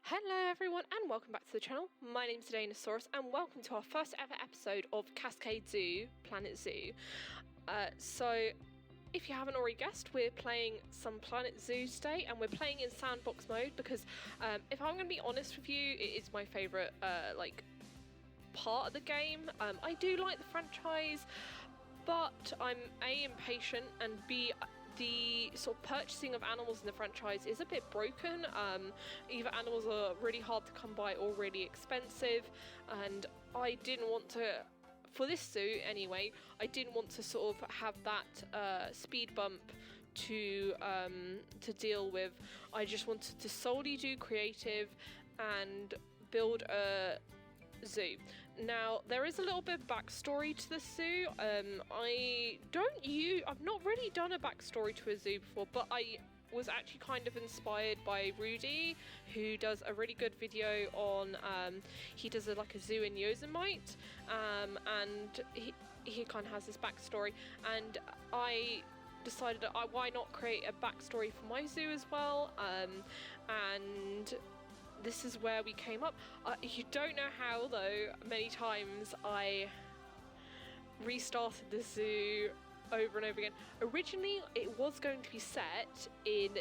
Hello everyone and welcome back to the channel. My name's the Danasaurous and welcome to our first ever episode of Cascade Zoo, Planet Zoo. So if you haven't already guessed, we're playing some Planet Zoo today and we're playing in sandbox mode because if I'm going to be honest with you, it is my favourite part of the game. I do like the franchise, but I'm A, impatient, and B, the sort of purchasing of animals in the franchise is a bit broken. Either animals are really hard to come by or really expensive, and I didn't want to, for this zoo anyway, I didn't want to sort of have that speed bump to deal with. I just wanted to solely do creative and build a zoo. Now there is a little bit of backstory to the zoo. I've not really done a backstory to a zoo before, but I was actually kind of inspired by Rudy, who does a really good video on he does a zoo in Yosemite, and he kind of has this backstory, and I decided why not create a backstory for my zoo as well, and this is where we came up. You don't know how though, many times I restarted the zoo over and over again. Originally it was going to be set in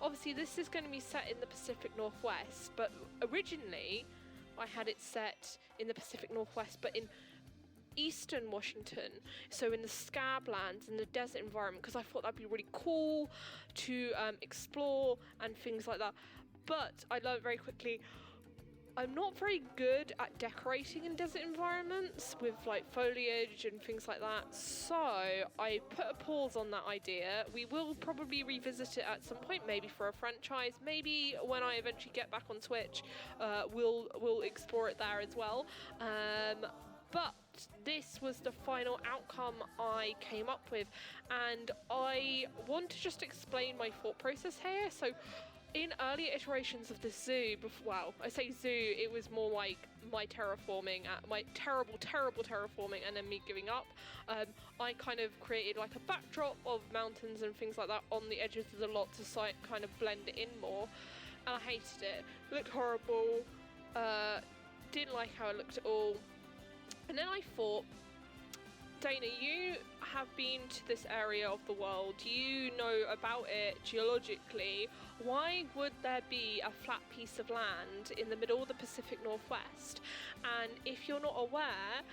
obviously this is going to be set in the Pacific Northwest, but originally I had it set in the Pacific Northwest but in Eastern Washington, so in the scablands and the desert environment, because I thought that'd be really cool to explore and things like that. But I learned very quickly I'm not very good at decorating in desert environments with foliage and things like that, so I put a pause on that idea. We will probably revisit it at some point, maybe for a franchise, maybe when I eventually get back on Twitch, we'll explore it there as well. But this was the final outcome I came up with, and I want to just explain my thought process here. So in earlier iterations of the zoo, I say zoo, it was more like my terraforming, my terrible terraforming, and then me giving up. I kind of created a backdrop of mountains and things like that on the edges of the lot to kind of blend it in more, and I hated it. It looked horrible, didn't like how it looked at all. And then I thought, Dana, you have been to this area of the world, you know about it geologically. Why would there be a flat piece of land in the middle of the Pacific Northwest? And if you're not aware,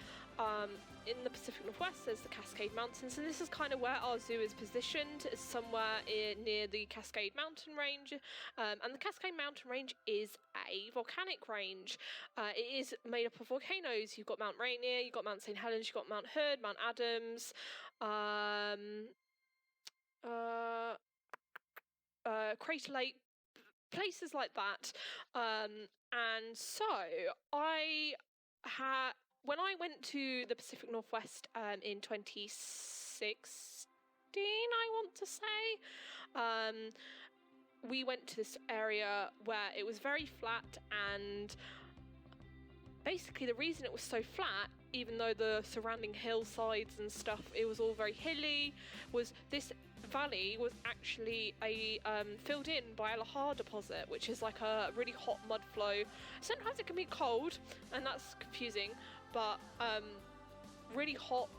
in the Pacific Northwest there's the Cascade Mountains, and this is kind of where our zoo is positioned, somewhere near the Cascade Mountain Range, and the Cascade Mountain Range is a volcanic range. It is made up of volcanoes. You've got Mount Rainier, you've got Mount St. Helens, you've got Mount Hood, Mount Adams, Crater Lake, places like that, and so when I went to the Pacific Northwest in 2016, I want to say, we went to this area where it was very flat, and basically the reason it was so flat, even though the surrounding hillsides and stuff, it was all very hilly, was this valley was actually filled in by a lahar deposit, which is a really hot mud flow. Sometimes it can be cold, and that's confusing, but really hot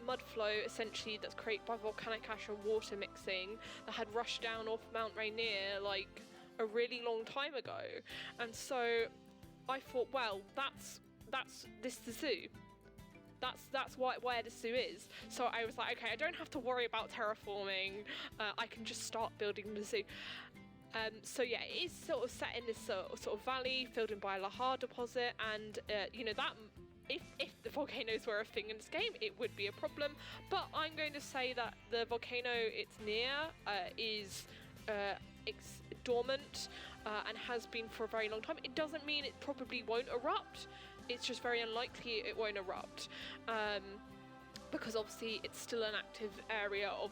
mud flow essentially that's created by volcanic ash and water mixing that had rushed down off Mount Rainier a really long time ago. And so I thought, well, that's the zoo. That's where the zoo is. So I was like, okay, I don't have to worry about terraforming. I can just start building the zoo. So yeah, it is sort of set in this sort of valley filled in by a lahar deposit, and that if the volcanoes were a thing in this game, it would be a problem. But I'm going to say that the volcano it's near is dormant and has been for a very long time. It doesn't mean it probably won't erupt. It's just very unlikely it won't erupt, because obviously it's still an active area of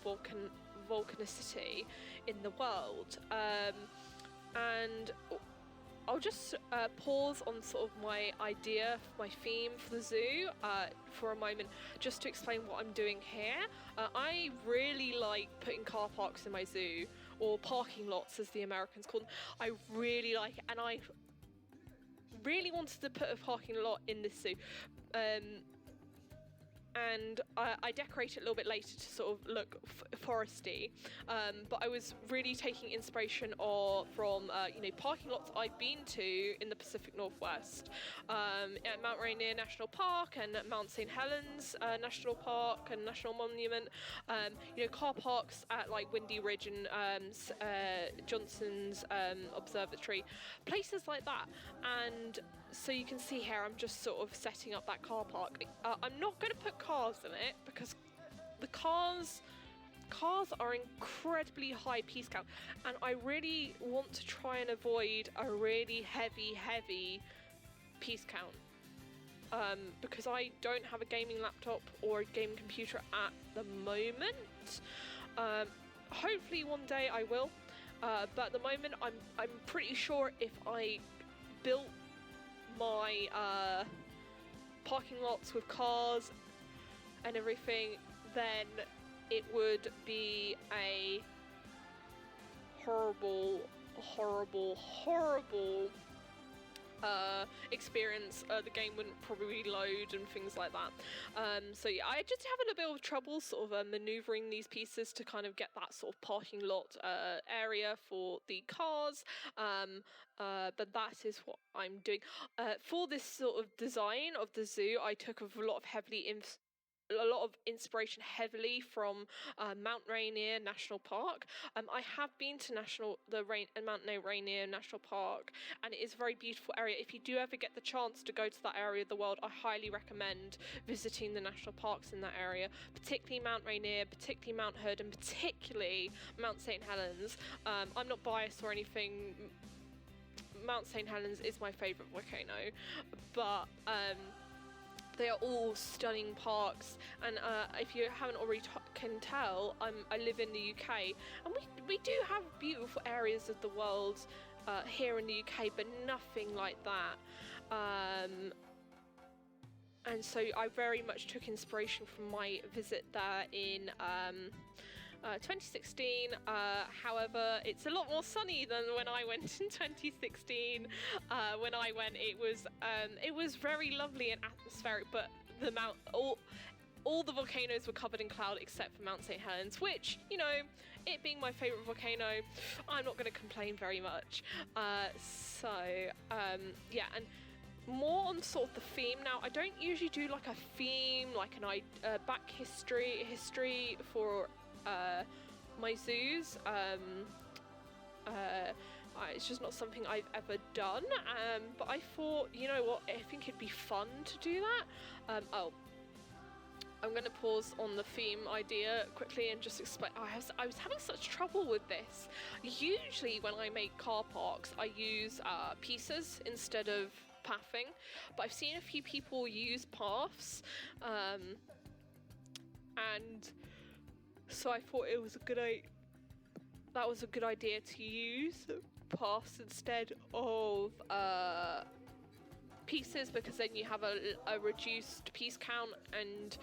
volcanicity in the world. And I'll just pause on sort of my idea, my theme for the zoo for a moment, just to explain what I'm doing here. I really like putting car parks in my zoo, or parking lots as the Americans call them. I really like it, and I really wanted to put a parking lot in this zoo. And I decorate it a little bit later to sort of look foresty, but I was really taking inspiration from you know, parking lots I've been to in the Pacific Northwest, at Mount Rainier National Park and at Mount St. Helens National Park and National Monument, you know, car parks at like Windy Ridge and Johnson's Observatory, places like that. And so you can see here, I'm just sort of setting up that car park. I'm not going to put cars in it because the cars are incredibly high piece count, and I really want to try and avoid a really heavy piece count, because I don't have a gaming laptop or a gaming computer at the moment. Hopefully one day I will, but at the moment I'm pretty sure if I built my parking lots with cars and everything, then it would be a horrible experience. The game wouldn't probably load and things like that. So yeah, I just have a little bit of trouble sort of maneuvering these pieces to kind of get that sort of parking lot area for the cars. But that is what I'm doing. For this sort of design of the zoo, I took a lot of inspiration heavily from Mount Rainier National Park. I have been to Mount Rainier National Park, and it is a very beautiful area. If you do ever get the chance to go to that area of the world, I highly recommend visiting the national parks in that area, particularly Mount Rainier, particularly Mount Hood, and particularly Mount St. Helens. I'm not biased or anything. Mount St. Helens is my favourite volcano, but they are all stunning parks, and if you haven't already can tell, I live in the UK, and we do have beautiful areas of the world here in the UK, but nothing like that. And so I very much took inspiration from my visit there in 2016. However, it's a lot more sunny than when I went in 2016. When I went, it was very lovely and atmospheric, but all the volcanoes were covered in cloud except for Mount St. Helens, which, you know, it being my favourite volcano, I'm not going to complain very much. Yeah, and more on sort of the theme. Now, I don't usually do like a theme, like back history for my zoos. It's just not something I've ever done, but I thought, you know what, I think it'd be fun to do that. I'm going to pause on the theme idea quickly and just explain. I was having such trouble with this. Usually when I make car parks, I use pieces instead of pathing, but I've seen a few people use paths, and so I thought it was that was a good idea to use paths instead of pieces, because then you have a reduced piece count, and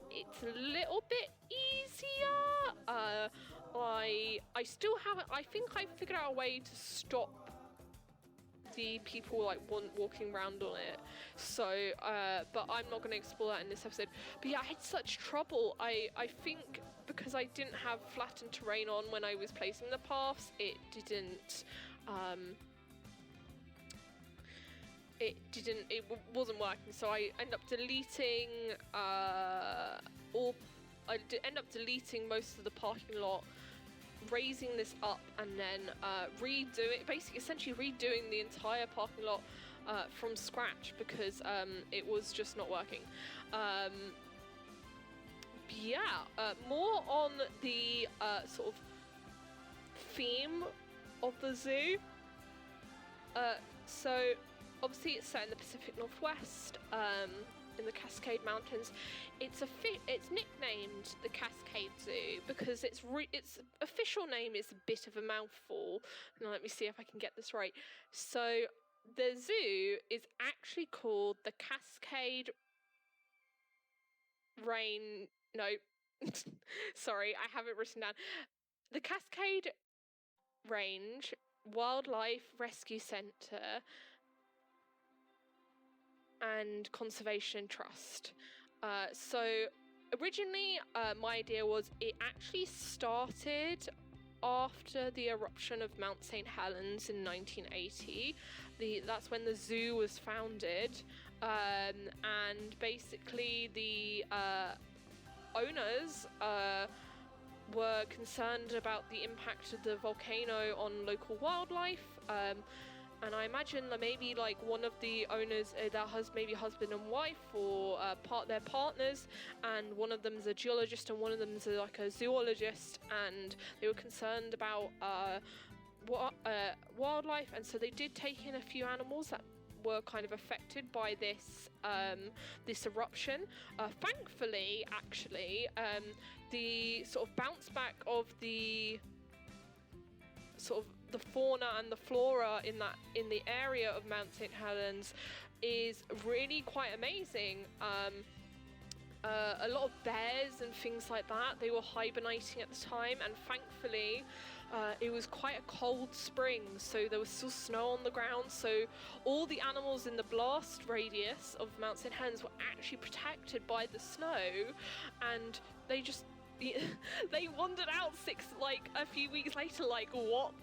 it's a little bit easier. I still haven't. I think I figured out a way to stop the people like walking around on it. So, but I'm not going to explore that in this episode. But yeah, I had such trouble. I think because I didn't have flattened terrain on when I was placing the paths, it wasn't working. So I ended up deleting deleting most of the parking lot, raising this up, and then essentially redoing the entire parking lot from scratch, because it was just not working. More on the sort of theme of the zoo. So obviously it's set in the Pacific Northwest, in the Cascade Mountains. It's nicknamed the Cascade Zoo because because its official name is a bit of a mouthful. Now let me see if I can get this right. So the zoo is actually called the Cascade Range. No, sorry, I have it written down. The Cascade Range Wildlife Rescue Centre and Conservation Trust. So originally, my idea was it actually started after the eruption of Mount St. Helens in 1980. That's when the zoo was founded, and basically the owners were concerned about the impact of the volcano on local wildlife. And I imagine that maybe like one of the owners, maybe husband and wife, or their partners, and one of them is a geologist and one of them is like a zoologist, and they were concerned about wildlife, and so they did take in a few animals that were kind of affected by this eruption. Thankfully, actually, the sort of bounce back of the sort of the fauna and the flora in the area of Mount St. Helens is really quite amazing. A lot of bears and things like that, they were hibernating at the time, and thankfully it was quite a cold spring, so there was still snow on the ground, so all the animals in the blast radius of Mount St. Helens were actually protected by the snow, and they just they wandered out a few weeks later, like what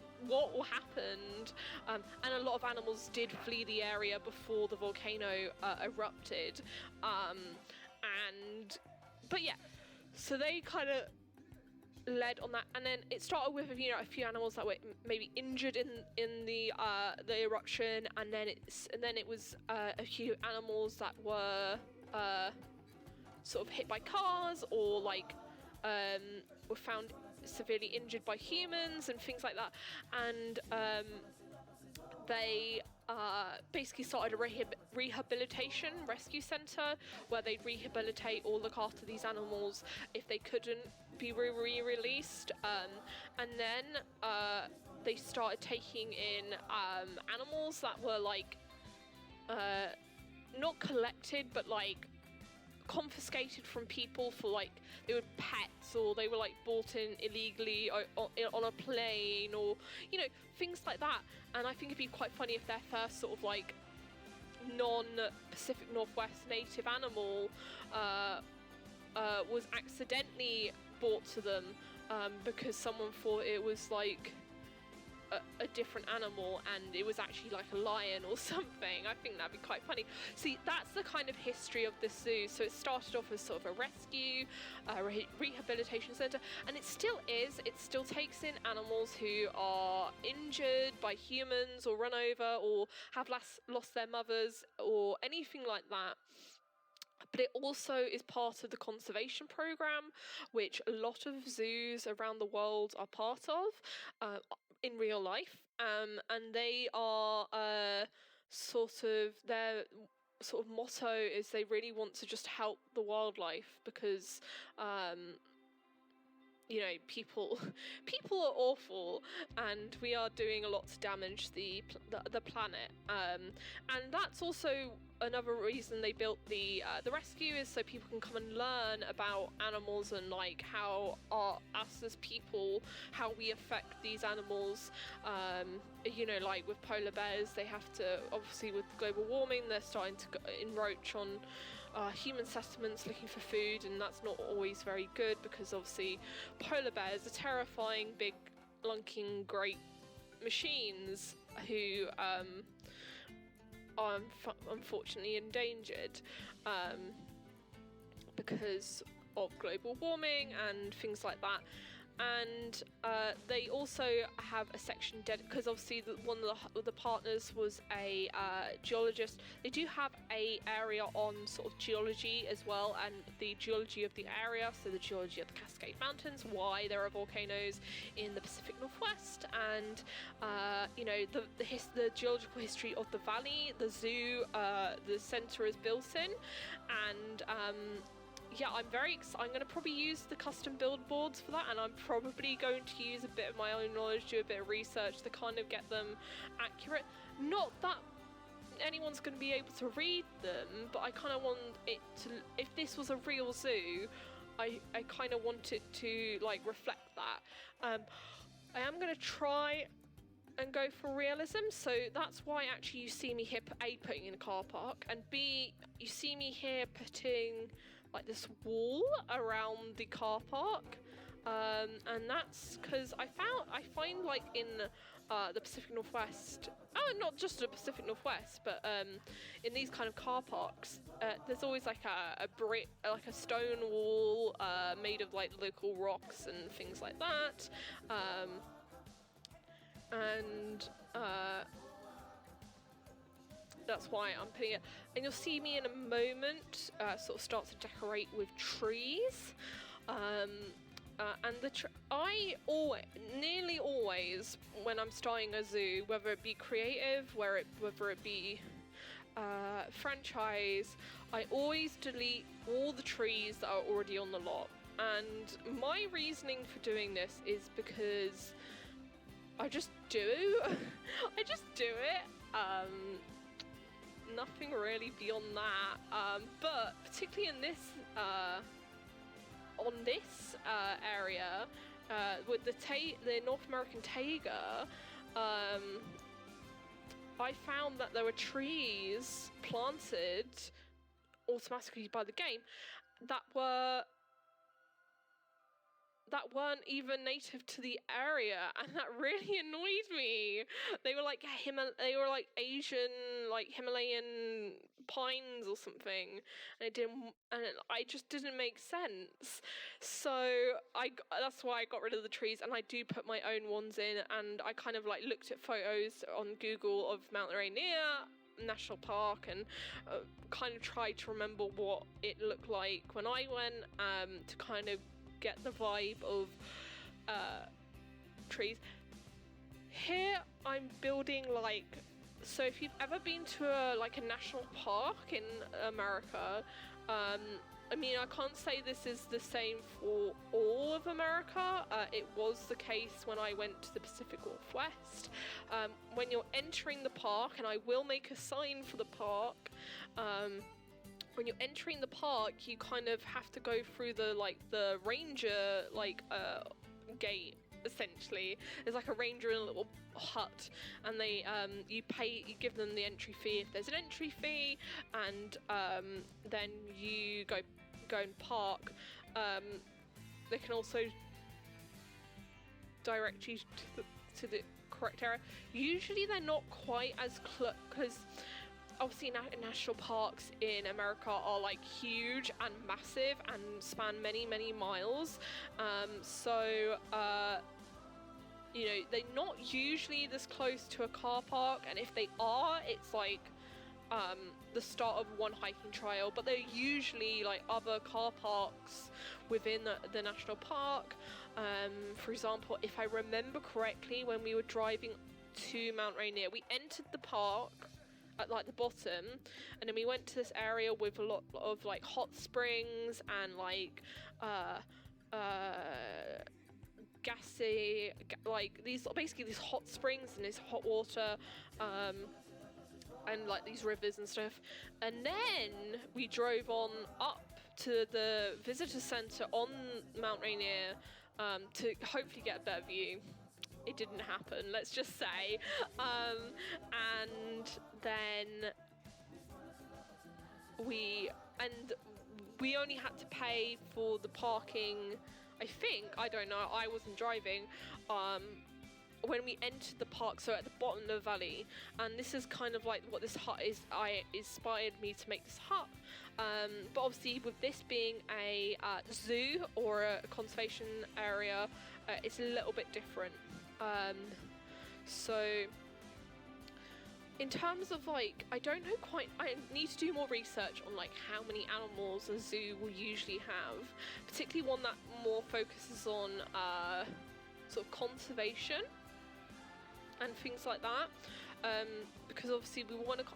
happened, and a lot of animals did flee the area before the volcano erupted, but yeah, so they kind of led on that, and then it started with a few animals that were maybe injured in the eruption, and then it was a few animals that were sort of hit by cars, or were found severely injured by humans and things like that, and they basically started a rehabilitation rescue centre where they'd rehabilitate or look after these animals if they couldn't be re-released, and then they started taking in animals that were not collected but confiscated from people for they were pets, or they were bought in illegally on a plane, or things like that. And I think it'd be quite funny if their first sort of non-Pacific Northwest native animal was accidentally brought to them because someone thought it was a different animal and it was actually a lion or something. I think that'd be quite funny. See, that's the kind of history of the zoo. So it started off as sort of a rescue, rehabilitation centre, and it still is. It still takes in animals who are injured by humans or run over or have lost their mothers or anything like that. But it also is part of the conservation program, which a lot of zoos around the world are part of in real life. And they are their sort of motto is they really want to just help the wildlife, because people are awful, and we are doing a lot to damage the planet. And that's also another reason they built the rescue, is so people can come and learn about animals and how us as people, how we affect these animals. With polar bears, they have to, obviously with global warming, they're starting to encroach on human settlements looking for food, and that's not always very good, because obviously polar bears are terrifying big lunking great machines who are unfortunately endangered because of global warming and things like that. And they also have a section because obviously one of the partners was a geologist. They do have a area on sort of geology as well, and the geology of the area, so the geology of the Cascade Mountains, why there are volcanoes in the Pacific Northwest, and the geological history of the valley, the zoo, the centre is built in, and yeah, I'm going to probably use the custom build boards for that, and I'm probably going to use a bit of my own knowledge, do a bit of research to kind of get them accurate. Not that anyone's going to be able to read them, but I kind of want it to, if this was a real zoo, I kind of want it to like reflect that. I am going to try and go for realism, so that's why actually you see me here putting in a car park, and B, you see me here putting like this wall around the car park, and that's because I find like in the Pacific Northwest, not just the Pacific Northwest, but in these kind of car parks, there's always like a brick, like a stone wall made of like local rocks and things like that, and that's why I'm putting it. And you'll see me in a moment sort of start to decorate with trees. And nearly always when I'm starting a zoo, whether it be creative, whether it be franchise, I always delete all the trees that are already on the lot. And my reasoning for doing this is because I just do. I just do it. Nothing really beyond that. But particularly in this on this area with the North American taiga, I found that there were trees planted automatically by the game that weren't even native to the area, and that really annoyed me. They were like Asian, like Himalayan pines or something, and I just didn't make sense. So that's why I got rid of the trees, and I do put my own ones in. And I kind of like looked at photos on Google of Mount Rainier National Park and kind of tried to remember what it looked like when I went, to kind of get the vibe of trees. Here I'm building like, so if you've ever been to a national park in America, I mean, I can't say this is the same for all of America. It was the case when I went to the Pacific Northwest. When you're entering the park, and I will make a sign for the park, when you're entering the park, you kind of have to go through the ranger gate. Essentially, there's like a ranger in a little hut, and they you give them the entry fee if there's an entry fee, and then you go and park. They can also direct you to the correct area. Usually they're not quite as close, because obviously national parks in America are like huge and massive and span many miles, so you know, they're not usually this close to a car park, and if they are, it's like the start of one hiking trail, but they're usually like other car parks within the national park. For example, if I remember correctly, when we were driving to Mount Rainier, we entered the park at like the bottom, and then we went to this area with a lot of like hot springs and like gassy, like these hot springs and this hot water, and like these rivers and stuff. And then we drove on up to the visitor center on Mount Rainier to hopefully get a better view. It didn't happen, let's just say. And then we only had to pay for the parking, I think, I don't know, I wasn't driving, when we entered the park, so at the bottom of the valley. And this is kind of like what this hut is. Inspired me to make this hut, but obviously with this being a zoo or a conservation area, it's a little bit different. So in terms of like, I don't know quite, I need to do more research on like how many animals a zoo will usually have, particularly one that more focuses on sort of conservation and things like that, because obviously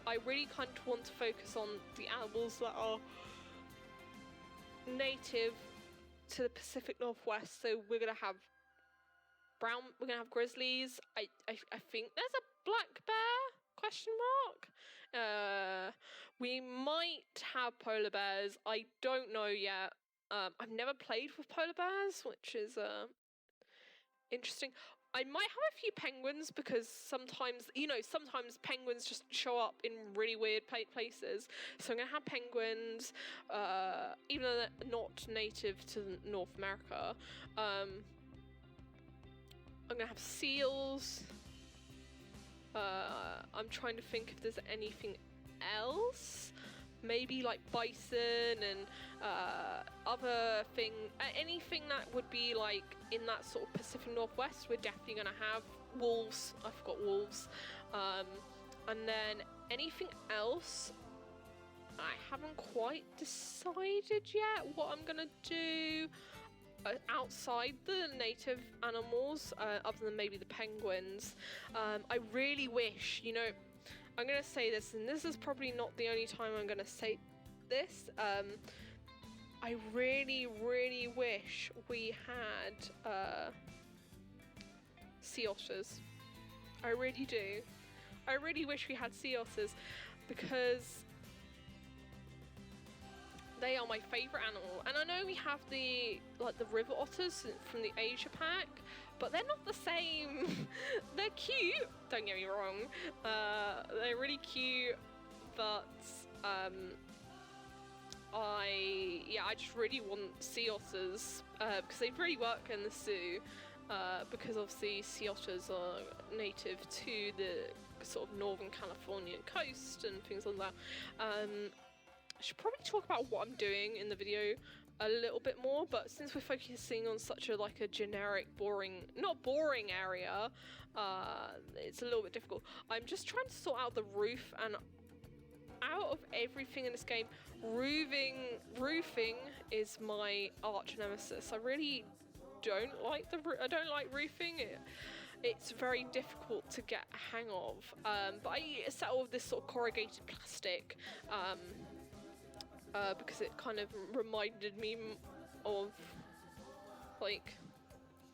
I really kind of want to focus on the animals that are native to the Pacific Northwest. So we're gonna have we're gonna have grizzlies. I think there's a black bear, question mark. We might have polar bears. I don't know yet. I've never played with polar bears, which is interesting. I might have a few penguins because sometimes, sometimes penguins just show up in really weird places. So I'm going to have penguins, even though they're not native to North America. I'm going to have seals. I'm trying to think if there's anything else. Maybe like bison and anything that would be like in that sort of Pacific Northwest. We're definitely going to have wolves. I forgot wolves. And then anything else, I haven't quite decided yet what I'm going to do outside the native animals, other than maybe the penguins. I really wish, I'm going to say this, and this is probably not the only time I'm going to say this. I really, really wish we had sea otters. I really do. I really wish we had sea otters because they are my favourite animal. And I know we have the river otters from the Asia Pack, but they're not the same. They're cute, don't get me wrong. They're really cute, but I just really want sea otters because they really work in the zoo. Because obviously sea otters are native to the sort of northern Californian coast and things like that. I should probably talk about what I'm doing in the video a little bit more, but since we're focusing on such a generic, not boring area, it's a little bit difficult. I'm just trying to sort out the roof, and out of everything in this game, roofing is my arch nemesis. I really don't like roofing. It's very difficult to get a hang of, but I settle with this sort of corrugated plastic because it kind of reminded me of, like,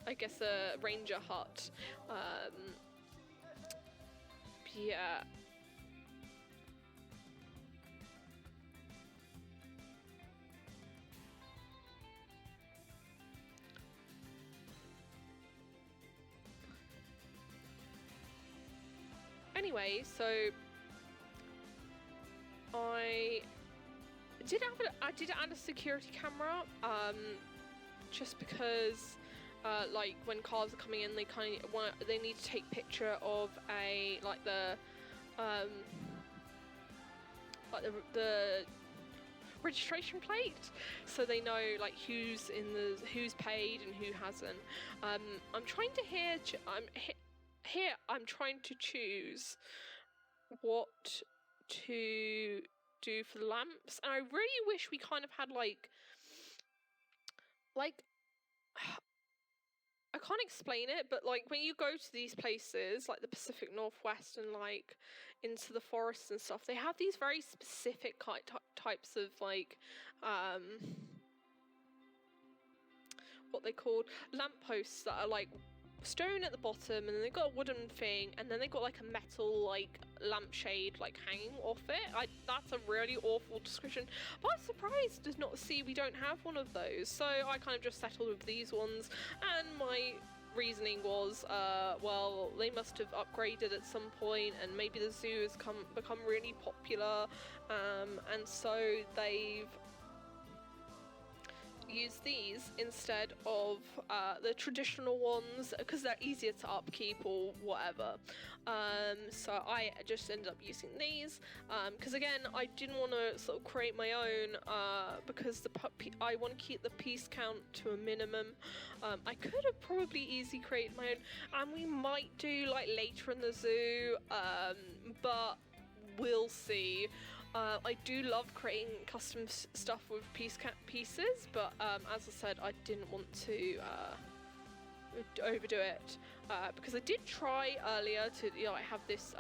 I guess a ranger hut. Yeah. Anyway, so I did add a security camera, just because, like when cars are coming in, they need to take picture of the registration plate, so they know like who's paid and who hasn't. I'm trying to choose what to do for the lamps, and I really wish we kind of had like I can't explain it, but like when you go to these places like the Pacific Northwest and like into the forests and stuff, they have these very specific types of like what they call lampposts that are like stone at the bottom, and then they've got a wooden thing, and then they've got like a metal like lampshade like hanging off it. That's a really awful description, but I'm surprised to not see we don't have one of those, so I kind of just settled with these ones. And my reasoning was, well, they must have upgraded at some point, and maybe the zoo has become really popular, and so they've use these instead of the traditional ones because they're easier to upkeep or whatever. So I just ended up using these because again, I didn't want to sort of create my own because I want to keep the piece count to a minimum. I could have probably easily created my own, and we might do like later in the zoo, but we'll see. I do love creating custom stuff with pieces, but as I said, I didn't want to overdo it because I did try earlier to have this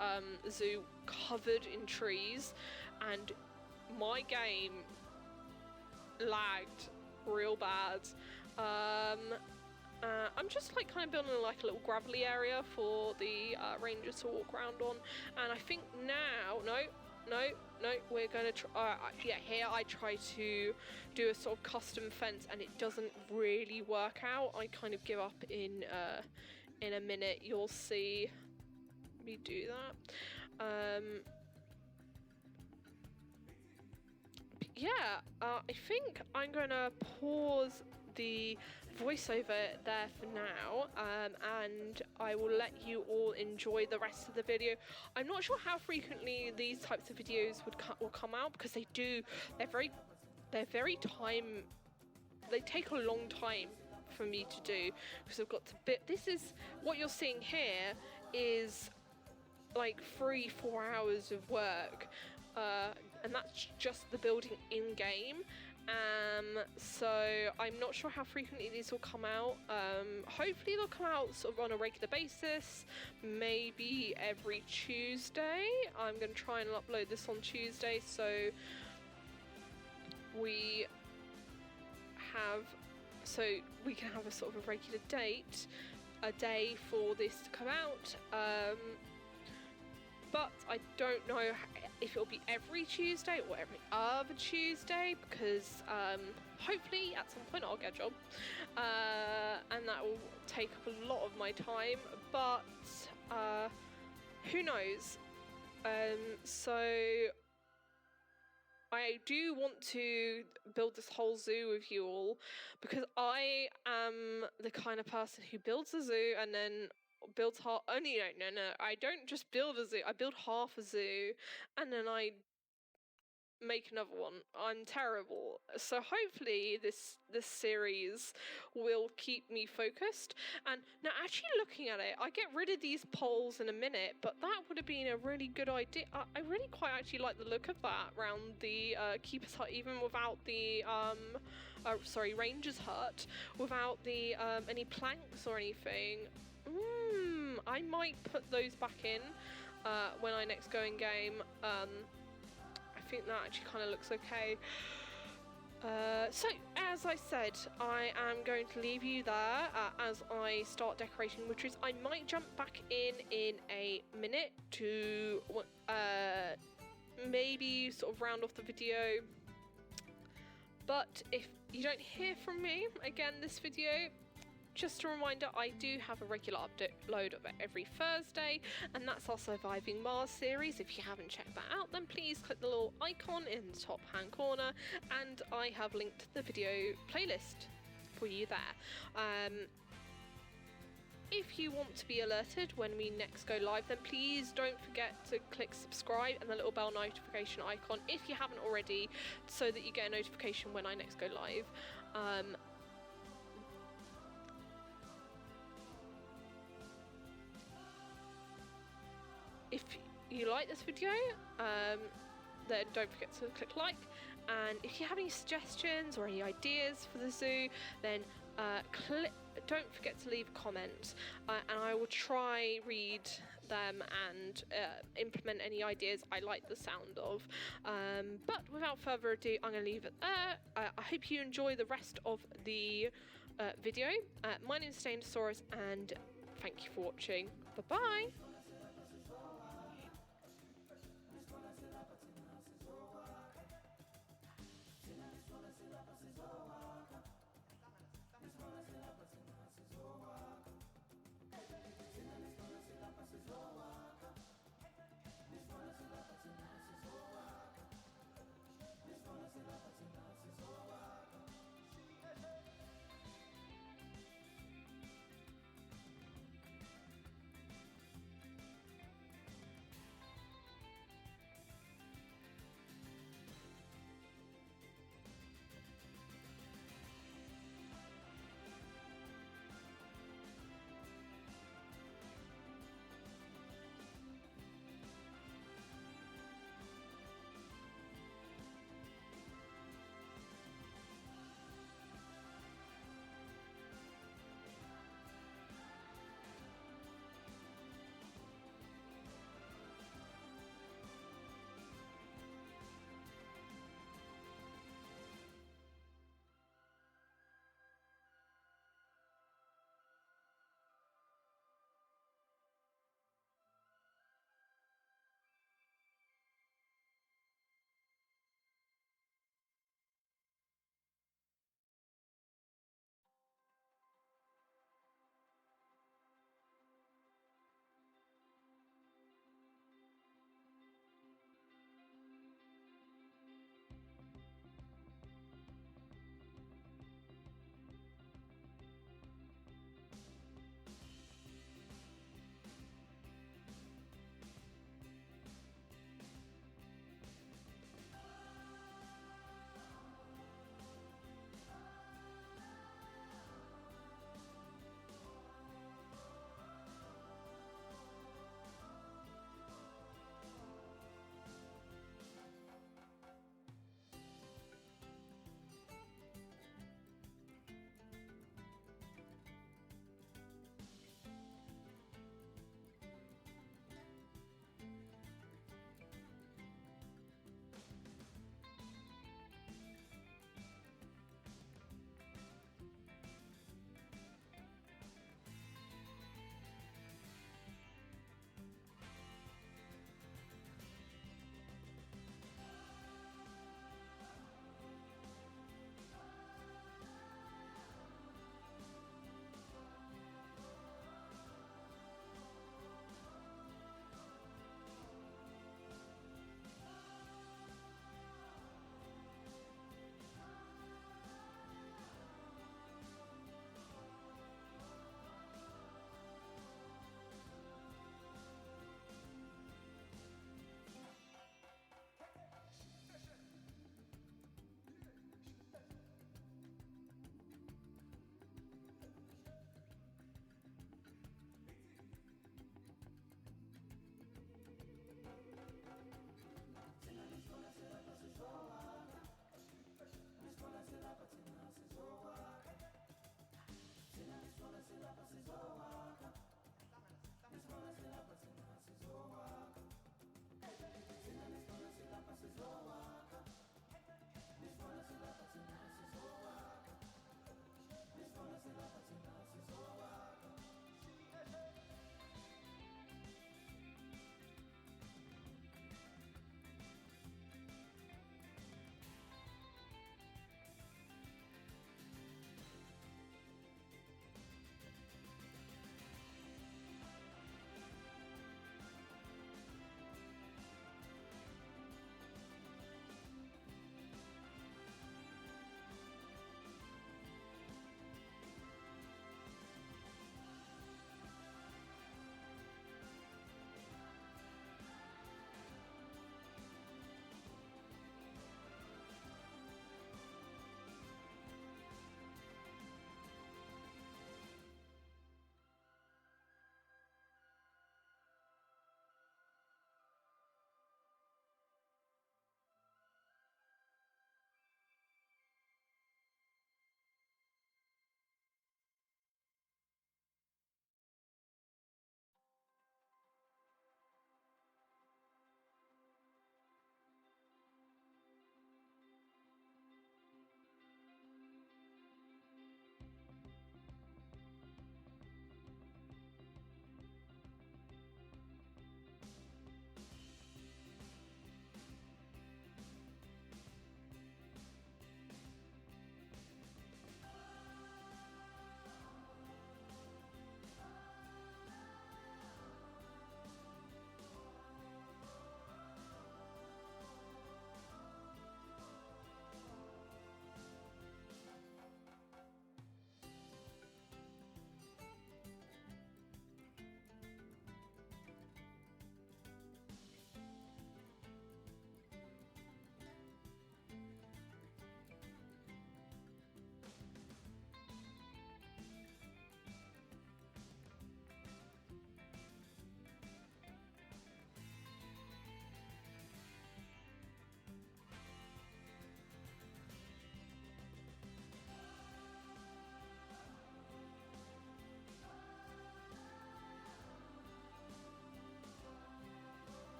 zoo covered in trees, and my game lagged real bad. I'm just like kind of building like a little gravelly area for the rangers to walk around on, and I think now, no, we're gonna try, yeah, here I try to do a sort of custom fence and it doesn't really work out. I kind of give up in a minute. You'll see me do that. Yeah, I think I'm gonna pause the voiceover there for now, and I will let you all enjoy the rest of the video. I'm not sure how frequently these types of videos will come out, because they're very they take a long time for me to do, because I've got to this is what you're seeing here is like 3-4 hours of work, and that's just the building in game. So I'm not sure how frequently these will come out. Hopefully they'll come out sort of on a regular basis, maybe every Tuesday. I'm going to try and upload this on Tuesday, so we can have a sort of a regular date, a day for this to come out. But I don't know if it'll be every Tuesday or every other Tuesday, because hopefully at some point I'll get a job, and that will take up a lot of my time, but who knows. So I do want to build this whole zoo with you all, because I am the kind of person who builds a zoo and then builds half. Only no, I don't just build a zoo. I build half a zoo and then I make another one. I'm terrible. So hopefully this series will keep me focused. And now actually looking at it, I get rid of these poles in a minute, but that would have been a really good idea. I really quite actually like the look of that around the keeper's hut, even without the ranger's hut, without the any planks or anything. I might put those back in when I next go in game. I think that actually kind of looks okay. So as I said, I am going to leave you there as I start decorating wood trees. I might jump back in a minute to maybe sort of round off the video. But if you don't hear from me again this video, just a reminder, I do have a regular upload of it every Thursday, and that's our Surviving Mars series. If you haven't checked that out, then please click the little icon in the top hand corner, and I have linked the video playlist for you there. If you want to be alerted when we next go live, then please don't forget to click subscribe and the little bell notification icon if you haven't already, so that you get a notification when I next go live. If you like this video, then don't forget to click like, and if you have any suggestions or any ideas for the zoo, then don't forget to leave a comment, and I will try read them and implement any ideas I like the sound of. But without further ado, I'm going to leave it there. I hope you enjoy the rest of the video. My name is Danasaurous, and thank you for watching. Bye bye.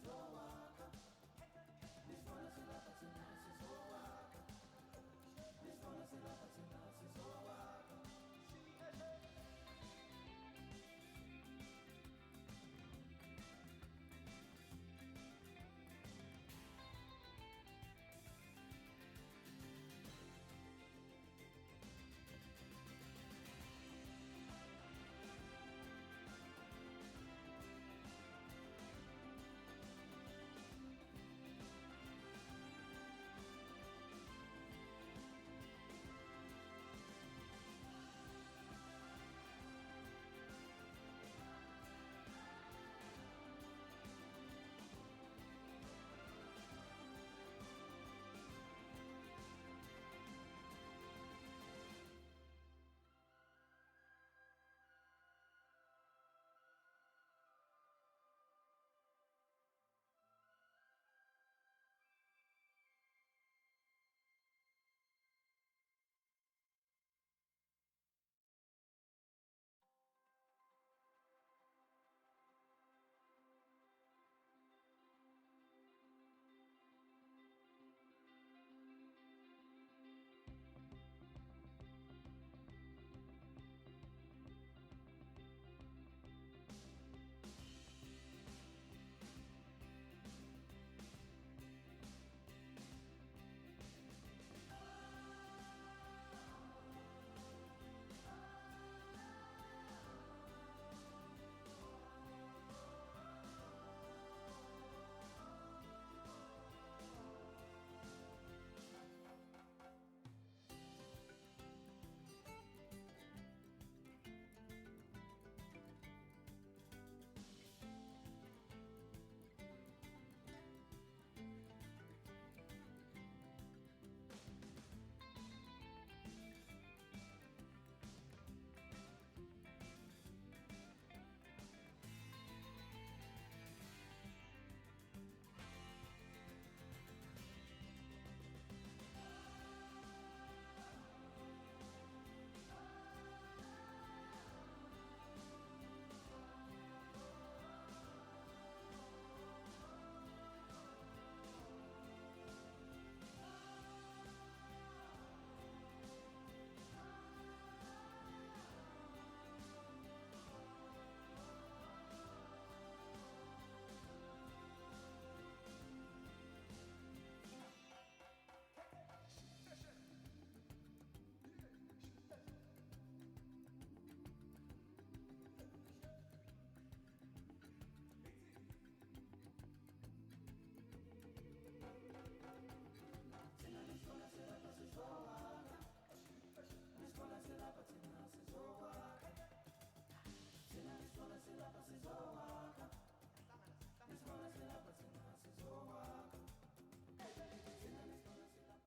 Zoa